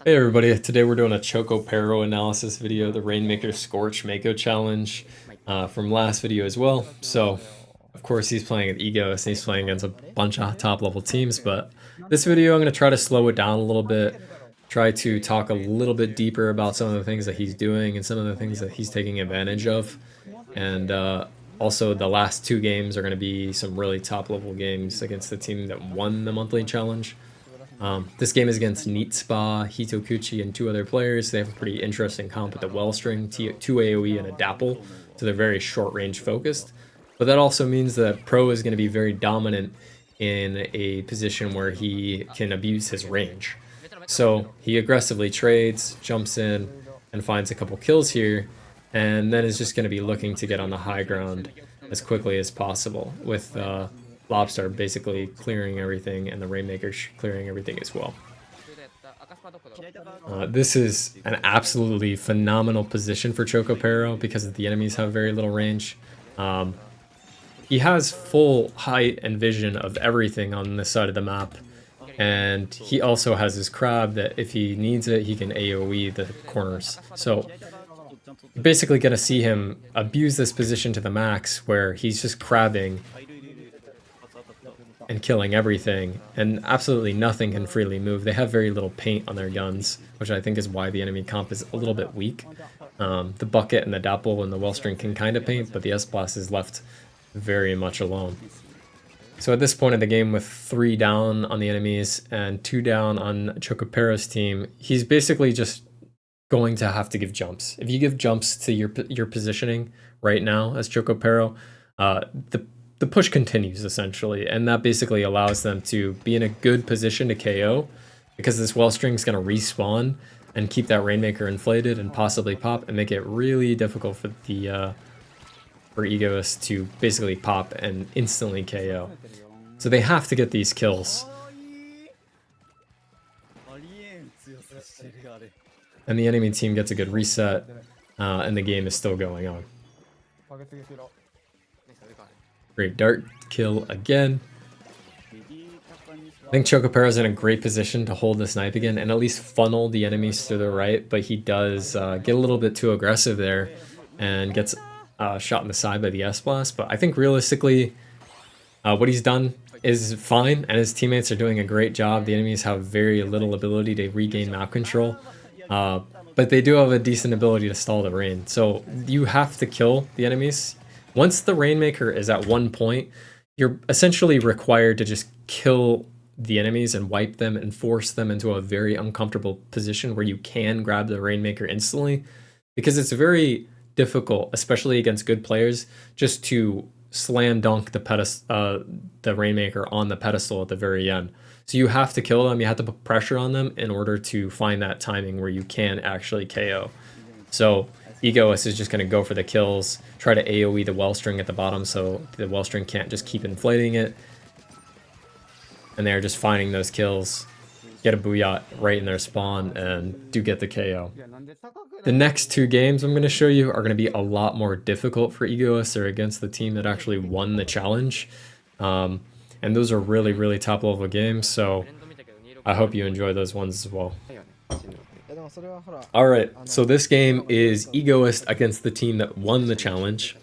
Hey everybody, today we're doing a Chocopero analysis video, the Rainmaker Scorch Mako challenge from last video as well. So, of course, he's playing at Egos and he's playing against a bunch of top level teams, but this video I'm going to try to slow it down a little bit, try to talk a little bit deeper about some of the things that he's doing and some of the things that he's taking advantage of. And also, the last two games are going to be some really top level games against the team that won the monthly challenge. This game is against Neat Spa, Hitokuchi, and two other players. They have a pretty interesting comp with the Wellstring, 2 AoE, and a Dapple, so they're very short range focused. But that also means that Pro is going to be very dominant in a position where he can abuse his range. So he aggressively trades, jumps in, and finds a couple kills here, and then is just going to be looking to get on the high ground as quickly as possible with Lobster basically clearing everything and the Rainmaker clearing everything as well. This is an absolutely phenomenal position for Chocopero because the enemies have very little range. He has full height and vision of everything on this side of the map, and he also has his crab that if he needs it, he can AoE the corners. So you're basically going to see him abuse this position to the max where he's just crabbing and killing everything, and absolutely nothing can freely move. They have very little paint on their guns, which I think is why the enemy comp is a little bit weak. The bucket and the dapple and the wellstring can kind of paint, but the S-Blast is left very much alone. So at this point in the game, with 3 down on the enemies and 2 down on Chocopero's team, he's basically just going to have to give jumps. If you give jumps to your positioning right now as Chocopero, the push continues essentially, and that basically allows them to be in a good position to KO because this Wellstring is going to respawn and keep that Rainmaker inflated and possibly pop and make it really difficult for the for Egoist to basically pop and instantly KO. So they have to get these kills. And the enemy team gets a good reset, and the game is still going on. Great dart kill again. I think Chocopero's in a great position to hold the snipe again and at least funnel the enemies to the right, but he does get a little bit too aggressive there and gets shot in the side by the S-Blast. But I think realistically, what he's done is fine, and his teammates are doing a great job. The enemies have very little ability to regain map control, but they do have a decent ability to stall the rain. So you have to kill the enemies. Once the Rainmaker is at 1 point, you're essentially required to just kill the enemies and wipe them and force them into a very uncomfortable position where you can grab the Rainmaker instantly, because it's very difficult, especially against good players, just to slam dunk the Rainmaker on the pedestal at the very end. So you have to kill them, you have to put pressure on them in order to find that timing where you can actually KO. So Egoist is just going to go for the kills, try to AoE the Wellstring at the bottom so the Wellstring can't just keep inflating it. And they're just finding those kills, get a Booyah right in their spawn, and do get the KO. The next 2 games I'm going to show you are going to be a lot more difficult for Egoist. They're against the team that actually won the challenge. And those are really, really top level games, so I hope you enjoy those ones as well. Alright, so this game is Egoist against the team that won the challenge.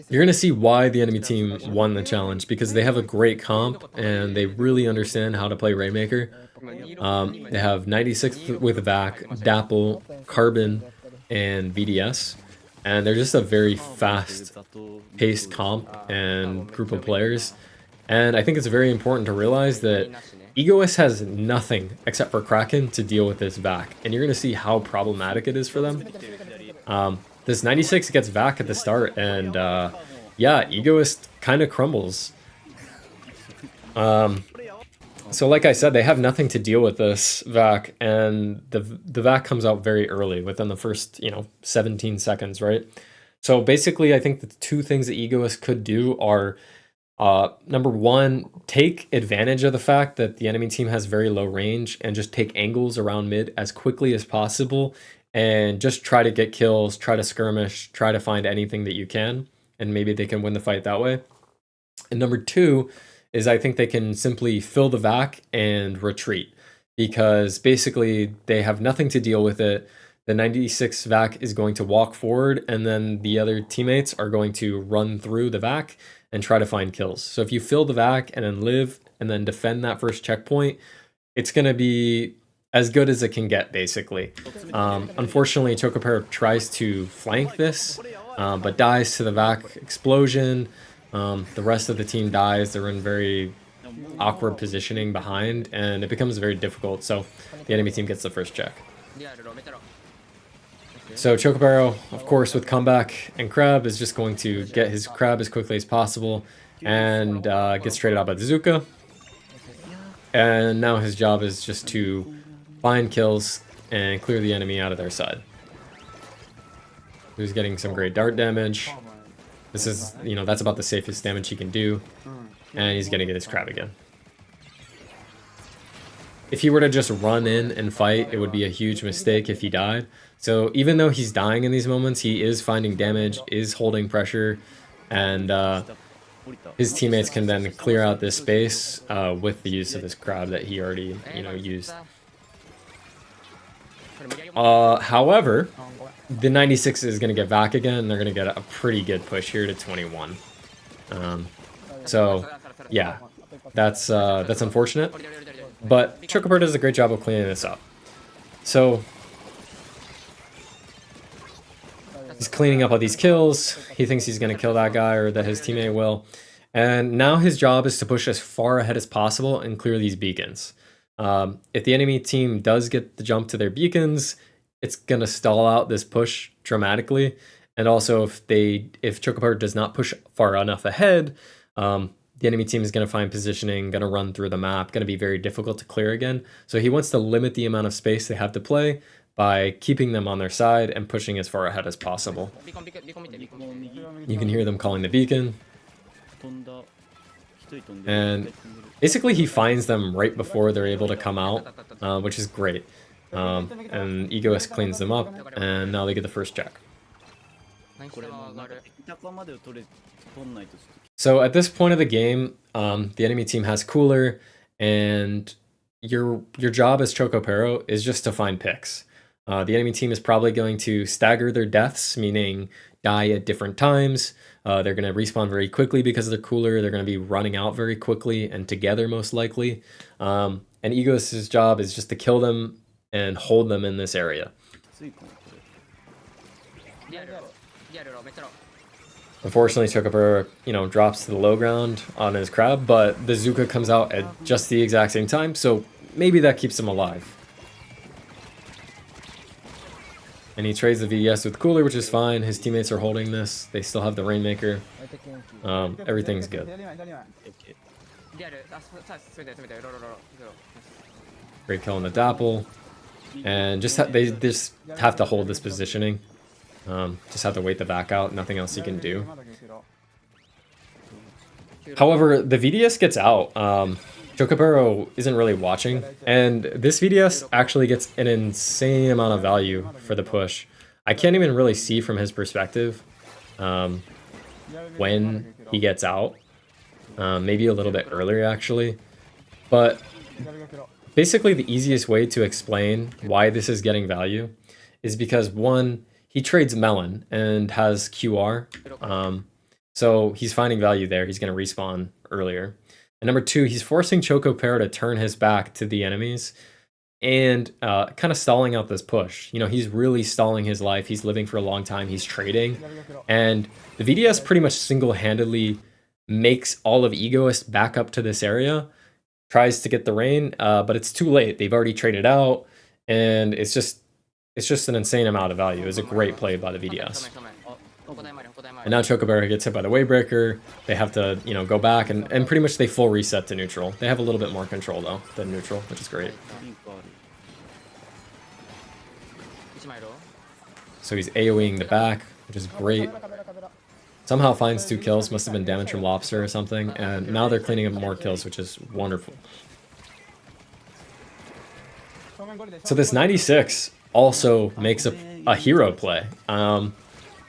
You're going to see why the enemy team won the challenge, because they have a great comp and they really understand how to play Rainmaker. They have 96 with VAC, Dapple, Carbon, and VDS, and they're just a very fast-paced comp and group of players. And I think it's very important to realize that Egoist has nothing except for Kraken to deal with this VAC, and you're going to see how problematic it is for them. This 96 gets VAC at the start, and yeah, Egoist kind of crumbles. So like I said, they have nothing to deal with this VAC, and the VAC comes out very early, within the first, 17 seconds, right? So basically, I think the 2 things that Egoist could do are number 1, take advantage of the fact that the enemy team has very low range and just take angles around mid as quickly as possible and just try to get kills, try to skirmish, try to find anything that you can, and maybe they can win the fight that way. And number 2 is I think they can simply fill the VAC and retreat. because basically they have nothing to deal with it. The 96 vac is going to walk forward, and then the other teammates are going to run through the vac and try to find kills. So if you fill the vac and then live and then defend that first checkpoint, it's going to be as good as it can get, basically. Unfortunately, Chocopero tries to flank this, but dies to the vac explosion. The rest of the team dies. They're in very awkward positioning behind, and it becomes very difficult. So the enemy team gets the first check. So Chocopero, of course, with comeback and crab, is just going to get his crab as quickly as possible and gets traded out by the Zuka. And now his job is just to find kills and clear the enemy out of their side. He's getting some great dart damage. This is, you know, that's about the safest damage he can do. And he's gonna get his crab again. If he were to just run in and fight, it would be a huge mistake if he died. So even though he's dying in these moments, he is finding damage, is holding pressure, and his teammates can then clear out this space with the use of this crab that he already, you know, used. However, the 96 is going to get back again, and they're going to get a pretty good push here to 21. So, yeah, that's unfortunate. But Chocopero does a great job of cleaning this up. So, he's cleaning up all these kills. He thinks he's going to kill that guy, or that his teammate will. And now his job is to push as far ahead as possible and clear these beacons. If the enemy team does get the jump to their beacons, it's going to stall out this push dramatically. And also, if Chocopero does not push far enough ahead, the enemy team is going to find positioning, going to run through the map, going to be very difficult to clear again. So he wants to limit the amount of space they have to play by keeping them on their side and pushing as far ahead as possible. You can hear them calling the beacon. And basically he finds them right before they're able to come out, which is great. And Egoist cleans them up, and now they get the first check. So at this point of the game, the enemy team has cooler, and your job as Chocopero is just to find picks. The enemy team is probably going to stagger their deaths, meaning die at different times. They're going to respawn very quickly because they're cooler. They're going to be running out very quickly and together, most likely. And Egoist's job is just to kill them and hold them in this area. Unfortunately, Chocopero, you know, drops to the low ground on his crab, but the Zuka comes out at just the exact same time, so maybe that keeps him alive. And he trades the VDS with Cooler, which is fine. His teammates are holding this. They still have the Rainmaker. Everything's good. Great kill on the Dapple. And they just have to hold this positioning. Just have to wait the back out. Nothing else you can do. However, the VDS gets out. Chocopero isn't really watching, and this VDS actually gets an insane amount of value for the push. I can't even really see from his perspective when he gets out. Maybe a little bit earlier, actually. But basically, the easiest way to explain why this is getting value is because, one, he trades Melon and has QR. So he's finding value there. He's going to respawn earlier. And number two, he's forcing Chocopero to turn his back to the enemies and kind of stalling out this push. You know, he's really stalling his life. He's living for a long time. He's trading. And the VDS pretty much single-handedly makes all of Egoist back up to this area, tries to get the rain, but it's too late. They've already traded out, and it's just an insane amount of value. It was a great play by the VDS. And now Chocopero gets hit by the Wavebreaker. They have to, you know, go back, and pretty much they full reset to neutral. They have a little bit more control, though, than neutral, which is great. So he's AoEing the back, which is great. Somehow finds 2 kills. Must have been damage from Lobster or something. And now they're cleaning up more kills, which is wonderful. So this 96 also makes a hero play.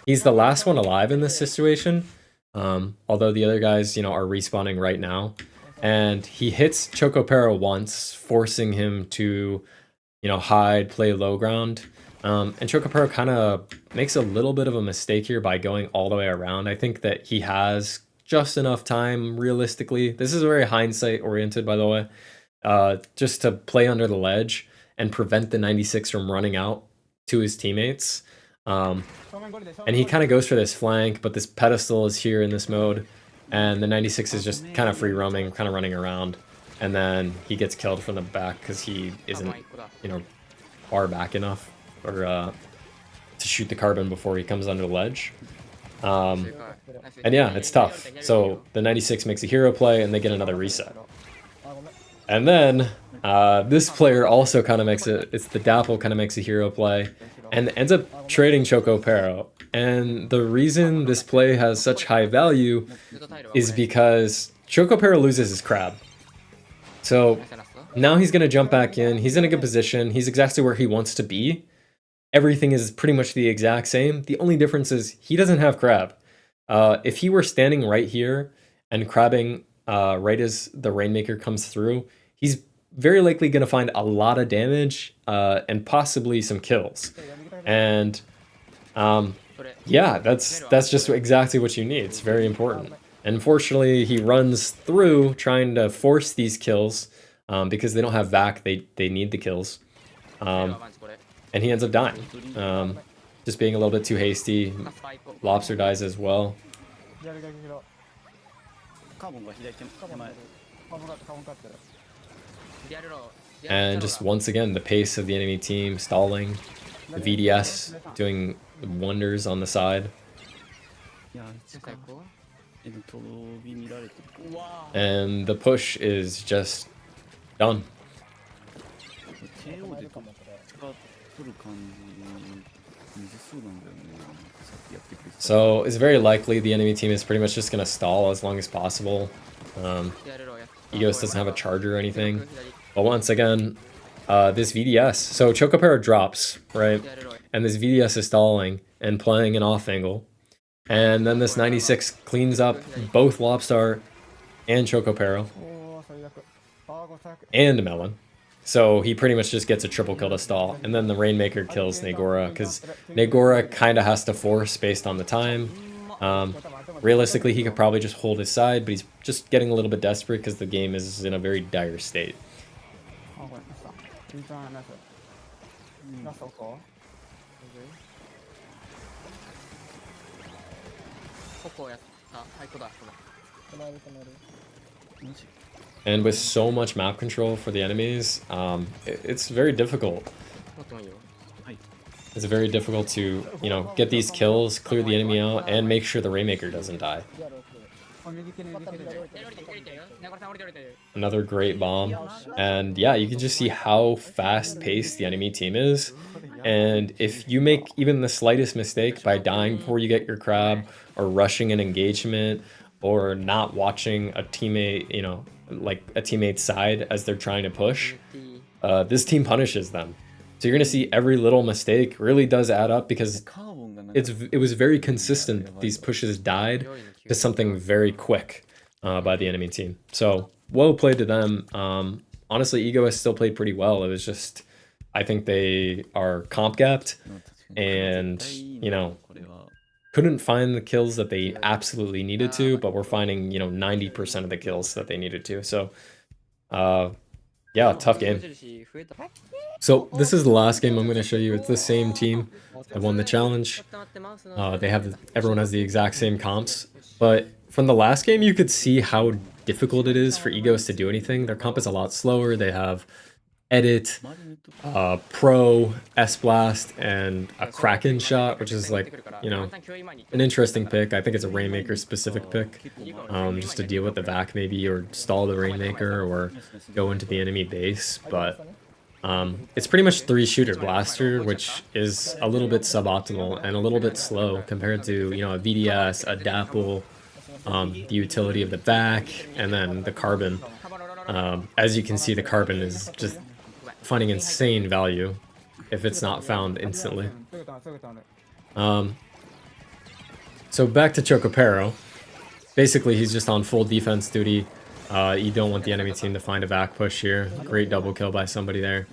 He's the last one alive in this situation, although the other guys, you know, are respawning right now. and he hits Chocopero once, forcing him to, hide, play low ground. And Chocopero kind of makes a little bit of a mistake here by going all the way around. I think that he has just enough time, realistically. This is very hindsight oriented, by the way, just to play under the ledge and prevent the 96 from running out to his teammates. And he kind of goes for this flank, but this pedestal is here in this mode, and the 96 is just kind of free roaming, kind of running around, and then he gets killed from the back because he isn't, far back enough or to shoot the carbon before he comes under the ledge. And yeah, it's tough. So the 96 makes a hero play, and they get another reset. And then this player also kind of makes it's the Dapple kind of makes a hero play and ends up trading Chocopero. And the reason this play has such high value is because Chocopero loses his crab. So now he's going to jump back in. He's in a good position. He's exactly where he wants to be. Everything is pretty much the exact same. The only difference is he doesn't have crab. If he were standing right here and crabbing right as the Rainmaker comes through, he's very likely going to find a lot of damage and possibly some kills. And yeah, that's just exactly what you need. It's very important. And unfortunately, he runs through trying to force these kills because they don't have vac. They need the kills. And he ends up dying. Just being a little bit too hasty. Lobster dies as well. And just once again, the pace of the enemy team stalling. The VDS doing wonders on the side. And the push is just done. So it's very likely the enemy team is pretty much just going to stall as long as possible. Egos doesn't have a charger or anything. But once again, this VDS. So Chocopero drops, right? And this VDS is stalling and playing an off angle. And then this 96 cleans up both Lobstar and Chocopero. And Melon. So he pretty much just gets a triple kill to stall. And then the Rainmaker kills Negora, because Negora kind of has to force based on the time. Realistically, he could probably just hold his side, but he's just getting a little bit desperate because the game is in a very dire state. And with so much map control for the enemies, it's very difficult. It's very difficult to, get these kills, clear the enemy out, and make sure the Rainmaker doesn't die. Another great bomb. And yeah, you can just see how fast-paced the enemy team is. And if you make even the slightest mistake by dying before you get your crab, or rushing an engagement, or not watching a teammate, like a teammate's side as they're trying to push, this team punishes them. So you're going to see every little mistake really does add up, because it was very consistent. These pushes died to something very quick by the enemy team. So well played to them. Honestly, Ego has still played pretty well. It was just, I think they are comp gapped and, couldn't find the kills that they absolutely needed to, but were finding, 90% of the kills that they needed to. So, yeah, tough game. So this is the last game I'm going to show you. It's the same team that won the challenge. Everyone has the exact same comps, but from the last game you could see how difficult it is for Egos to do anything. Their comp is a lot slower. They have Edit, Pro, S-Blast, and a Kraken shot, which is like, an interesting pick. I think it's a Rainmaker specific pick, just to deal with the vac maybe, or stall the Rainmaker, or go into the enemy base. But it's pretty much 3-shooter blaster, which is a little bit suboptimal and a little bit slow compared to, a VDS, a Dapple, the utility of the vac, and then the carbon. As you can see, the carbon is just finding insane value if it's not found instantly. So back to Chocopero. Basically, he's just on full defense duty. You don't want the enemy team to find a vac push here. Great double kill by somebody there.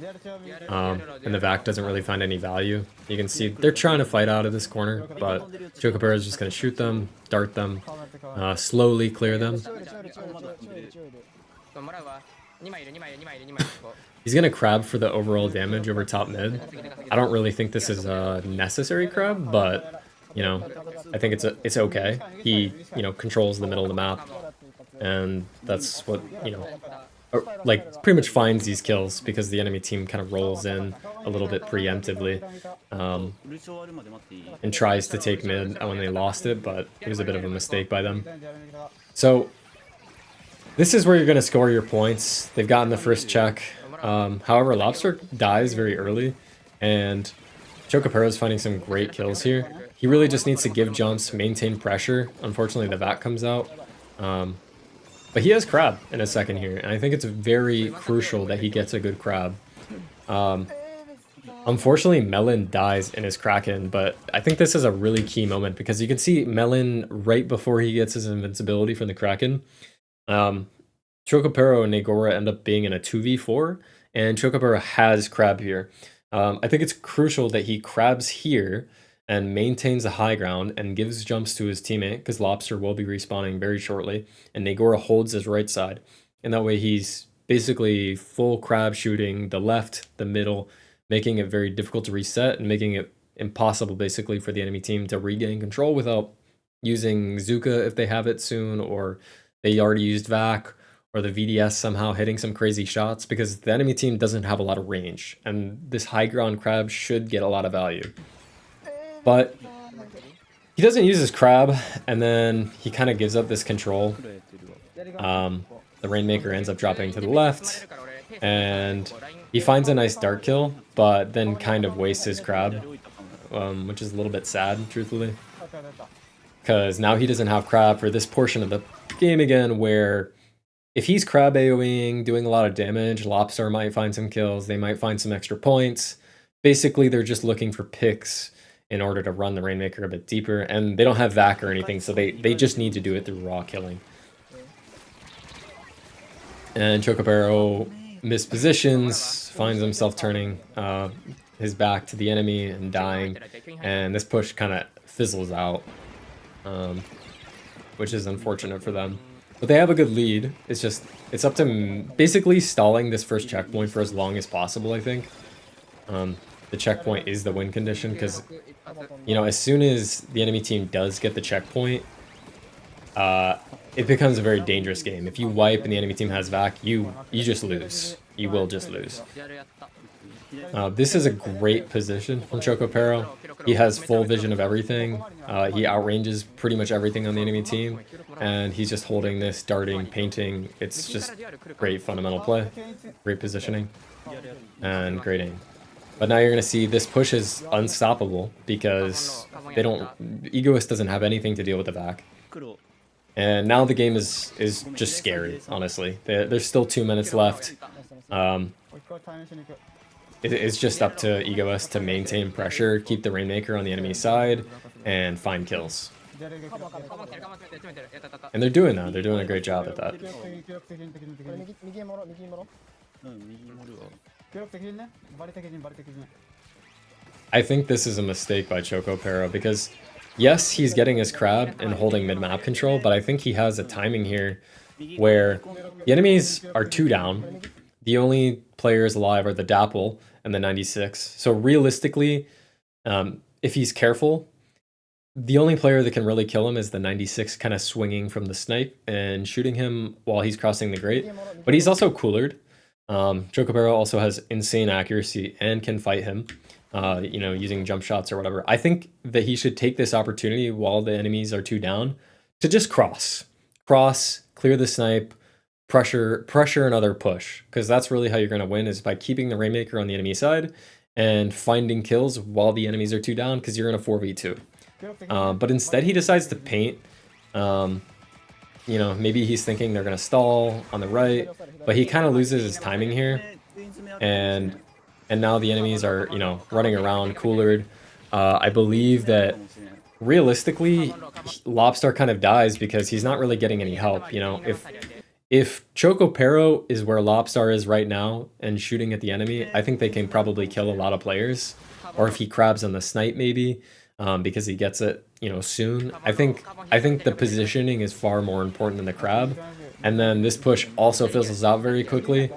And the vac doesn't really find any value. You can see they're trying to fight out of this corner, but Chocopero is just going to shoot them, dart them, slowly clear them. He's going to crab for the overall damage over top mid. I don't really think this is a necessary crab, but, you know, I think it's okay. He, you know, controls the middle of the map, and that's what, you know, like, pretty much finds these kills because the enemy team kind of rolls in a little bit preemptively, and tries to take mid when they lost it, but it was a bit of a mistake by them. So this is where you're going to score your points. They've gotten the first check. However, Lobster dies very early, and Chocopero is finding some great kills here. He really just needs to give jumps, maintain pressure. Unfortunately, the vac comes out. But he has crab in a second here, and I think it's very crucial that he gets a good crab. Unfortunately, Melon dies in his Kraken, but I think this is a really key moment because you can see Melon right before he gets his invincibility from the Kraken. Chocopero and Negora end up being in a 2v4, and Chocopero has crab here. I think it's crucial that he crabs here and maintains the high ground and gives jumps to his teammate, because Lobster will be respawning very shortly, and Negora holds his right side. And that way he's basically full crab shooting the left, the middle, making it very difficult to reset and making it impossible basically for the enemy team to regain control without using Zuka if they have it soon, or they already used Vac, or the VDS somehow hitting some crazy shots, because the enemy team doesn't have a lot of range, and this high ground crab should get a lot of value. But he doesn't use his crab, and then he kind of gives up this control. The Rainmaker ends up dropping to the left, and he finds a nice dart kill, but then kind of wastes his crab, which is a little bit sad, truthfully. Because now he doesn't have crab for this portion of the game again, where if he's crab AoEing, doing a lot of damage, Lobster might find some kills, they might find some extra points. Basically, they're just looking for picks in order to run the Rainmaker a bit deeper, and they don't have Vac or anything, so they just need to do it through raw killing. And Chocopero mispositions, finds himself turning his back to the enemy and dying, and this push kind of fizzles out, which is unfortunate for them. But they have a good lead. It's just, it's up to basically stalling this first checkpoint for as long as possible, I think. The checkpoint is the win condition, because, you know, as soon as the enemy team does get the checkpoint, it becomes a very dangerous game. If you wipe and the enemy team has Vac, you just lose. You will just lose. This is a great position from Chocopero. He has full vision of everything. He outranges pretty much everything on the enemy team, and he's just holding this, darting, painting. It's just great fundamental play, great positioning, and great aim. But now you're going to see this push is unstoppable because Egoist doesn't have anything to deal with the Vac. And now the game is just scary, honestly. There's still 2 minutes left. It's just up to Egoist to maintain pressure, keep the Rainmaker on the enemy side, and find kills. And they're doing that. They're doing a great job at that. I think this is a mistake by Chocopero, because yes, he's getting his crab and holding mid-map control, but I think he has a timing here where the enemies are 2 down. The only players alive are the Dapple and the 96. So realistically, if he's careful, the only player that can really kill him is the 96, kind of swinging from the snipe and shooting him while he's crossing the grate. But he's also coolered. Chocopero also has insane accuracy and can fight him, you know, using jump shots or whatever. I think that he should take this opportunity while the enemies are 2 down to just cross, clear the snipe, pressure another push, because that's really how you're going to win, is by keeping the Rainmaker on the enemy side and finding kills while the enemies are 2 down, because you're in a 4v2. But instead he decides to paint. You know, maybe he's thinking they're going to stall on the right, but he kind of loses his timing here. And now the enemies are, you know, running around coolered. I believe that realistically, Lobster kind of dies because he's not really getting any help. You know, If Chocopero is where Lobstar is right now and shooting at the enemy, I think they can probably kill a lot of players. Or if he crabs on the snipe maybe, because he gets it, you know, soon. I think the positioning is far more important than the crab. And then this push also fizzles out very quickly.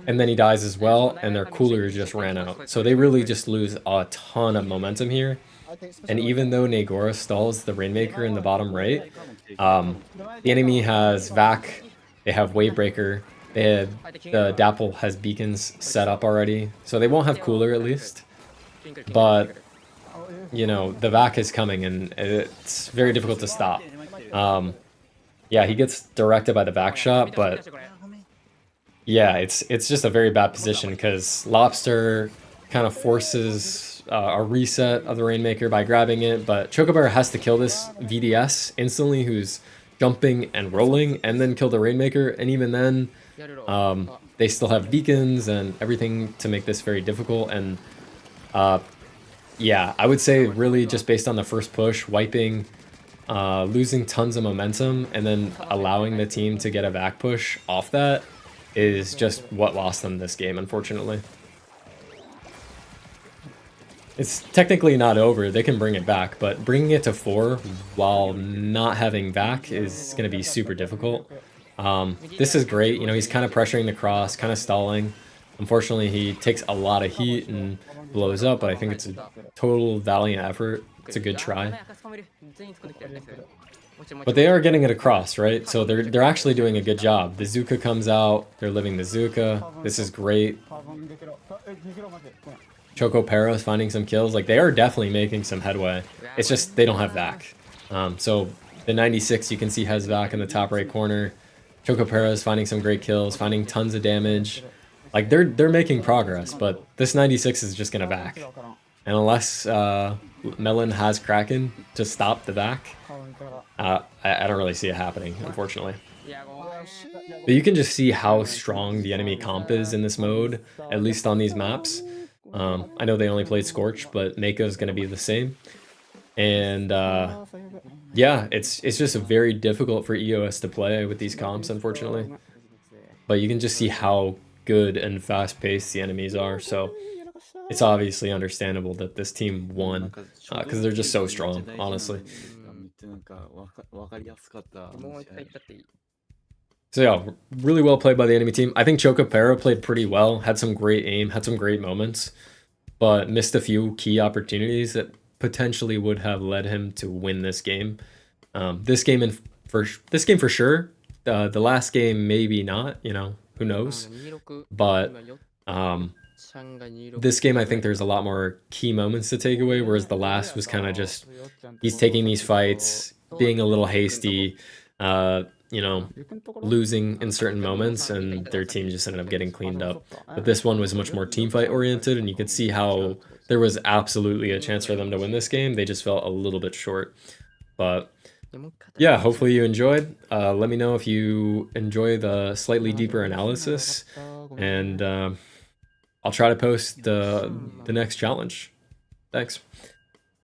And then he dies as well, and their cooler just ran out. So they really just lose a ton of momentum here. And even though Negora stalls the Rainmaker in the bottom right, the enemy has Vac, they have Wavebreaker, the Dapple has beacons set up already, so they won't have cooler at least. But, you know, the Vac is coming, and it's very difficult to stop. Yeah, he gets directed by the Vac shot, but yeah, it's just a very bad position because Lobster kind of forces a reset of the Rainmaker by grabbing it, but Chocopero has to kill this VDS instantly, who's jumping and rolling, and then kill the Rainmaker, and even then, they still have beacons and everything to make this very difficult, and yeah, I would say really just based on the first push, wiping, losing tons of momentum, and then allowing the team to get a back push off that is just what lost them this game, unfortunately. It's technically not over, they can bring it back, but bringing it to 4 while not having back is going to be super difficult. This is great, you know, he's kind of pressuring the cross, kind of stalling. Unfortunately, he takes a lot of heat and blows up, but I think it's a total valiant effort. It's a good try. But they are getting it across, right? So they're actually doing a good job. The Zuka comes out, they're living the Zuka. This is great. Chocopero is finding some kills. Like, they are definitely making some headway. It's just they don't have Vac. So the 96 you can see has Vac in the top right corner. Chocopero is finding some great kills, finding tons of damage. Like, they're making progress, but this 96 is just gonna Vac. And unless Melon has Kraken to stop the Vac, I don't really see it happening, unfortunately. But you can just see how strong the enemy comp is in this mode, at least on these maps. I know they only played Scorch, but Mako is going to be the same. And yeah, it's just very difficult for EOS to play with these comps, unfortunately. But you can just see how good and fast-paced the enemies are, so it's obviously understandable that this team won, because they're just so strong, honestly. So yeah, really well played by the enemy team. I think Chocopero played pretty well, had some great aim, had some great moments, but missed a few key opportunities that potentially would have led him to win this game. This game for sure. The last game maybe not. You know, who knows? But this game, I think there's a lot more key moments to take away, whereas the last was kind of just he's taking these fights, being a little hasty. You know, losing in certain moments, and their team just ended up getting cleaned up. But this one was much more team fight oriented, and you could see how there was absolutely a chance for them to win this game. They just fell a little bit short. But yeah, hopefully you enjoyed. Let me know if you enjoy the slightly deeper analysis, and I'll try to post the next challenge. Thanks.